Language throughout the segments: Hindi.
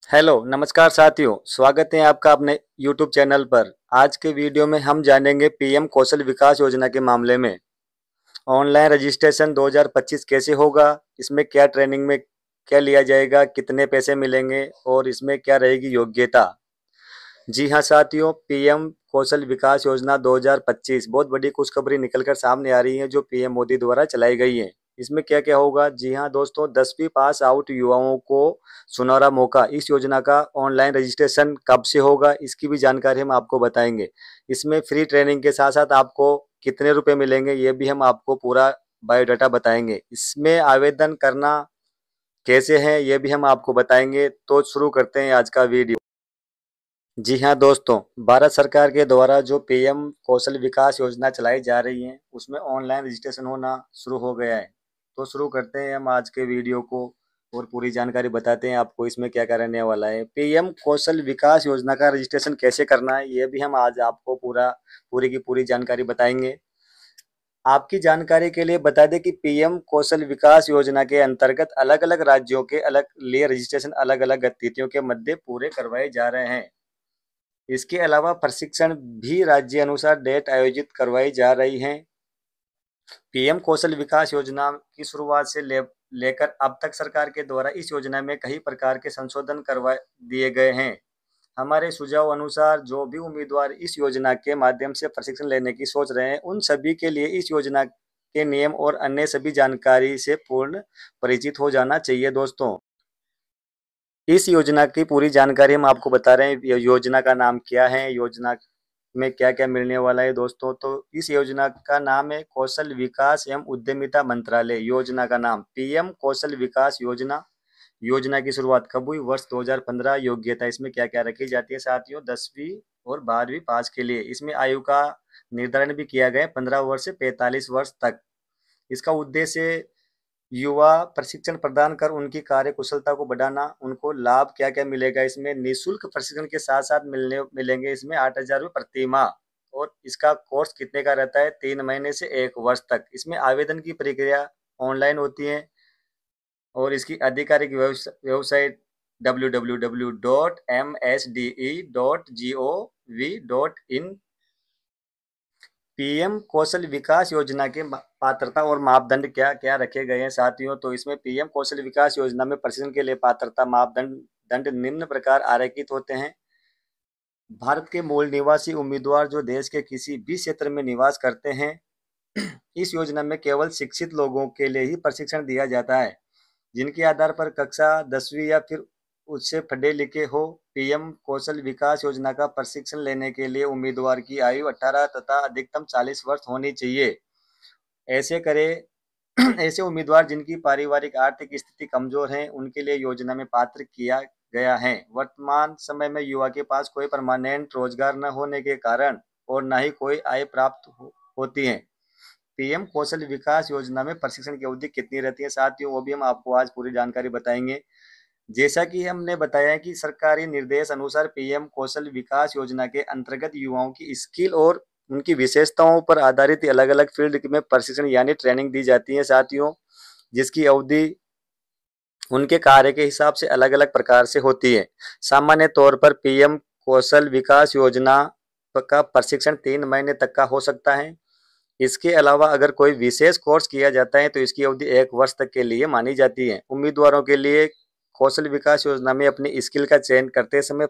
हेलो नमस्कार साथियों, स्वागत है आपका अपने यूट्यूब चैनल पर। आज के वीडियो में हम जानेंगे पीएम कौशल विकास योजना के मामले में ऑनलाइन रजिस्ट्रेशन 2025 कैसे होगा, इसमें क्या ट्रेनिंग में क्या लिया जाएगा, कितने पैसे मिलेंगे और इसमें क्या रहेगी योग्यता। जी हाँ साथियों, पीएम कौशल विकास योजना 2025 बहुत बड़ी खुशखबरी निकलकर सामने आ रही है जो पीएम मोदी द्वारा चलाई गई है। इसमें क्या क्या होगा? जी हाँ दोस्तों, 10वीं पास आउट युवाओं को सुनहरा मौका। इस योजना का ऑनलाइन रजिस्ट्रेशन कब से होगा, इसकी भी जानकारी हम आपको बताएंगे। इसमें फ्री ट्रेनिंग के साथ साथ आपको कितने रुपए मिलेंगे ये भी हम आपको पूरा बायोडाटा बताएंगे। इसमें आवेदन करना कैसे है ये भी हम आपको बताएंगे। तो शुरू करते हैं आज का वीडियो। जी हाँ दोस्तों, भारत सरकार के द्वारा जो पीएम कौशल विकास योजना चलाई जा रही है उसमें ऑनलाइन रजिस्ट्रेशन होना शुरू हो गया है। तो शुरू करते हैं हम आज के वीडियो को और पूरी जानकारी बताते हैं आपको इसमें क्या क्या रहने वाला है। पीएम कौशल विकास योजना का रजिस्ट्रेशन कैसे करना है ये भी हम आज आपको पूरी की पूरी जानकारी बताएंगे। आपकी जानकारी के लिए बता दें कि पीएम कौशल विकास योजना के अंतर्गत अलग अलग राज्यों के अलग लिए रजिस्ट्रेशन अलग अलग गतिविधियों के मध्य पूरे करवाए जा रहे हैं। इसके अलावा प्रशिक्षण भी राज्य अनुसार डेट आयोजित करवाई जा रही हैं। पीएम कौशल विकास योजना की शुरुआत से लेकर अब तक सरकार के द्वारा इस योजना में कई प्रकार के संशोधन करवा दिए गए हैं। हमारे सुझाव अनुसार जो भी उम्मीदवार इस योजना के माध्यम से प्रशिक्षण लेने की सोच रहे हैं उन सभी के लिए इस योजना के नियम और अन्य सभी जानकारी से पूर्ण परिचित हो जाना चाहिए दोस्तों। इस योजना की पूरी जानकारी हम आपको बता रहे हैं। योजना का नाम क्या है, योजना में क्या क्या मिलने वाला है दोस्तों। तो इस योजना का नाम है कौशल विकास एवं उद्यमिता मंत्रालय। योजना का नाम पीएम कौशल विकास योजना। योजना की शुरुआत कब हुई? वर्ष 2015। योग्यता इसमें क्या क्या रखी जाती है साथियों? 10वीं और 12वीं पास के लिए। इसमें आयु का निर्धारण भी किया गया है 15 वर्ष से 45 वर्ष तक। इसका उद्देश्य युवा प्रशिक्षण प्रदान कर उनकी कार्य कुशलता को बढ़ाना। उनको लाभ क्या क्या मिलेगा? इसमें निःशुल्क प्रशिक्षण के साथ साथ मिलेंगे इसमें 8,000 रुपये प्रति माह। और इसका कोर्स कितने का रहता है? 3 महीने से 1 वर्ष तक। इसमें आवेदन की प्रक्रिया ऑनलाइन होती है और इसकी आधिकारिक वेबसाइट www.msde.gov.in। पीएम कौशल विकास योजना के पात्रता और मापदंड क्या क्या रखे गए हैं साथियों? तो इसमें पीएम कौशल विकास योजना में प्रशिक्षण के लिए पात्रता मापदंड दंड निम्न प्रकार आरेखित होते हैं। भारत के मूल निवासी उम्मीदवार जो देश के किसी भी क्षेत्र में निवास करते हैं, इस योजना में केवल शिक्षित लोगों के लिए ही प्रशिक्षण दिया जाता है जिनके आधार पर कक्षा 10वीं या फिर उससे पढ़े लिखे हो। पीएम कौशल विकास योजना का प्रशिक्षण लेने के लिए उम्मीदवार की आयु 18 तथा अधिकतम 40 वर्ष होनी चाहिए। ऐसे करें ऐसे उम्मीदवार जिनकी पारिवारिक आर्थिक स्थिति कमजोर है उनके लिए योजना में पात्र किया गया है। वर्तमान समय में युवा के पास कोई परमानेंट रोजगार न होने के कारण और न ही कोई आय प्राप्त होती है। पीएम कौशल विकास योजना में प्रशिक्षण की अवधि कितनी रहती है साथियों? वो भी हम आपको आज पूरी जानकारी बताएंगे। जैसा कि हमने बताया कि सरकारी निर्देश अनुसार पीएम कौशल विकास योजना के अंतर्गत युवाओं की स्किल और उनकी विशेषताओं पर आधारित अलग अलग फील्ड में प्रशिक्षण यानी ट्रेनिंग दी जाती है साथियों, जिसकी अवधि उनके कार्य के हिसाब से अलग अलग प्रकार से होती है। सामान्य तौर पर पीएम कौशल विकास योजना का प्रशिक्षण 3 महीने तक का हो सकता है। इसके अलावा अगर कोई विशेष कोर्स किया जाता है तो इसकी अवधि 1 वर्ष तक के लिए मानी जाती है। उम्मीदवारों के लिए कौशल विकास योजना में अपनी स्किल का चयन करते समय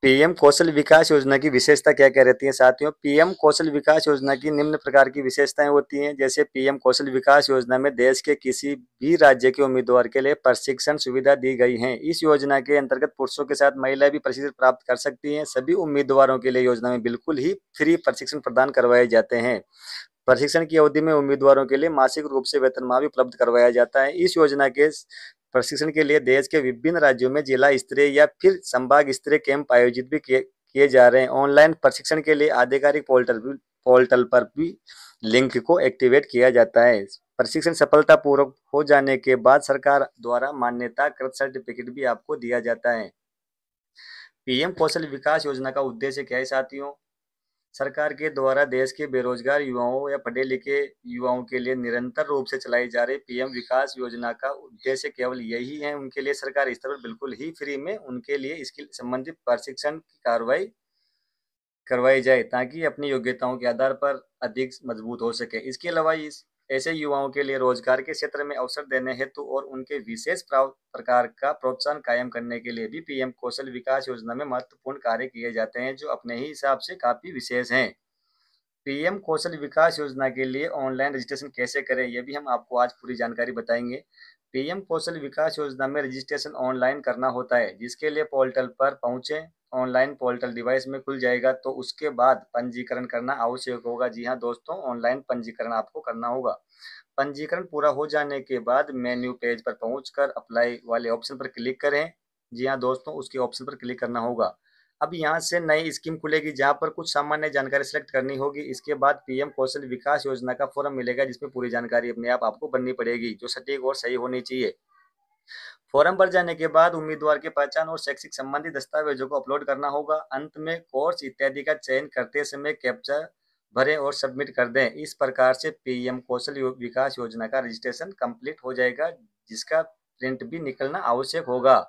पीएम कौशल विकास योजना की विशेषता क्या क्या रहती है साथियों? पीएम कौशल विकास योजना की निम्न प्रकार की विशेषताएं होती हैं। जैसे पीएम कौशल विकास योजना में देश के किसी भी राज्य के उम्मीदवार के लिए प्रशिक्षण सुविधा दी गई है। इस योजना के अंतर्गत पुरुषों के साथ महिलाएं भी प्रशिक्षण प्राप्त कर सकती हैं। सभी उम्मीदवारों के लिए योजना में बिल्कुल ही फ्री प्रशिक्षण प्रदान करवाए जाते हैं। प्रशिक्षण की अवधि में उम्मीदवारों के लिए मासिक रूप से वेतनमान भी उपलब्ध करवाया जाता है। इस योजना के प्रशिक्षण के लिए देश के विभिन्न राज्यों में जिला स्तरीय या फिर संभाग स्तरीय कैंप आयोजित भी किए जा रहे हैं। ऑनलाइन प्रशिक्षण के लिए आधिकारिक पोर्टल पर भी लिंक को एक्टिवेट किया जाता है। प्रशिक्षण सफलतापूर्वक हो जाने के बाद सरकार द्वारा मान्यताकृत सर्टिफिकेट भी आपको दिया जाता है। पीएम कौशल विकास योजना का उद्देश्य क्या है साथियों? सरकार के द्वारा देश के बेरोजगार युवाओं या पढ़े लिखे युवाओं के लिए निरंतर रूप से चलाई जा रही पीएम विकास योजना का उद्देश्य केवल यही है, उनके लिए सरकार स्तर पर बिल्कुल ही फ्री में उनके लिए इसके संबंधित प्रशिक्षण की कार्रवाई करवाई जाए ताकि अपनी योग्यताओं के आधार पर अधिक मजबूत हो सके। इसके अलावा इस ऐसे युवाओं के लिए रोजगार के क्षेत्र में अवसर देने हेतु और उनके विशेष प्रकार का प्रोत्साहन कायम करने के लिए भी पीएम कौशल विकास योजना में महत्वपूर्ण कार्य किए जाते हैं, जो अपने ही हिसाब से काफी विशेष हैं। पीएम कौशल विकास योजना के लिए ऑनलाइन रजिस्ट्रेशन कैसे करें, यह भी हम आपको आज पूरी जानकारी बताएंगे। पीएम कौशल विकास योजना में रजिस्ट्रेशन ऑनलाइन करना होता है, जिसके लिए पोर्टल पर पहुंचे। ऑनलाइन पोर्टल डिवाइस में खुल जाएगा तो उसके बाद पंजीकरण करना आवश्यक होगा। जी हाँ दोस्तों, ऑनलाइन पंजीकरण आपको करना होगा। पंजीकरण पूरा हो जाने के बाद मेन्यू पेज पर पहुंचकर अप्लाई वाले ऑप्शन पर क्लिक करें। जी हाँ दोस्तों, उसके ऑप्शन पर क्लिक करना होगा। अब यहाँ से नई स्कीम खुलेगी जहाँ पर कुछ सामान्य जानकारी सिलेक्ट करनी होगी। इसके बाद पीएम कौशल विकास योजना का फॉर्म मिलेगा, जिसमें पूरी जानकारी अपने आप आपको भरनी पड़ेगी, जो सटीक और सही होनी चाहिए। फॉर्म भर जाने के बाद उम्मीदवार की पहचान और शैक्षिक संबंधी दस्तावेजों को अपलोड करना होगा। अंत में कोर्स इत्यादि का चयन करते समय कैप्चा भरें और सबमिट कर दें। इस प्रकार से पीएम कौशल विकास योजना का रजिस्ट्रेशन कंप्लीट हो जाएगा, जिसका प्रिंट भी निकलना आवश्यक होगा।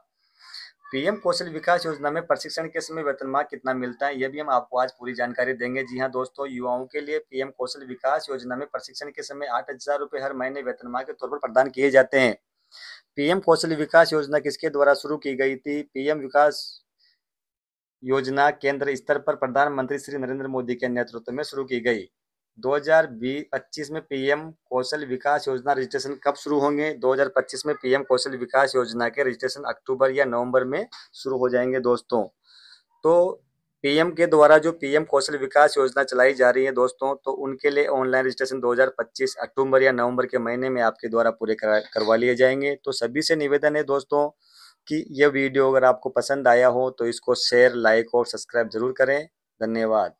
पीएम कौशल विकास योजना में प्रशिक्षण के समय वेतनमान कितना मिलता है, यह भी हम आपको आज पूरी जानकारी देंगे। जी हाँ दोस्तों, युवाओं के लिए पीएम कौशल विकास योजना में प्रशिक्षण के समय 8,000 रुपये हर महीने वेतनमान के तौर पर प्रदान किए जाते हैं। पीएम कौशल विकास योजना किसके द्वारा शुरू की गई थी? पीएम विकास योजना केंद्र स्तर पर प्रधानमंत्री श्री नरेंद्र मोदी के नेतृत्व में शुरू की गई। 2025 में पीएम कौशल विकास योजना रजिस्ट्रेशन कब शुरू होंगे? 2025 में पीएम कौशल विकास योजना के रजिस्ट्रेशन अक्टूबर या नवंबर में शुरू हो जाएंगे दोस्तों। तो पीएम के द्वारा जो पीएम कौशल विकास योजना चलाई जा रही है दोस्तों, तो उनके लिए ऑनलाइन रजिस्ट्रेशन 2025 अक्टूबर या नवंबर के महीने में आपके द्वारा पूरे करवा लिए जाएंगे। तो सभी से निवेदन है दोस्तों कि यह वीडियो अगर आपको पसंद आया हो तो इसको शेयर, लाइक और सब्सक्राइब जरूर करें। धन्यवाद।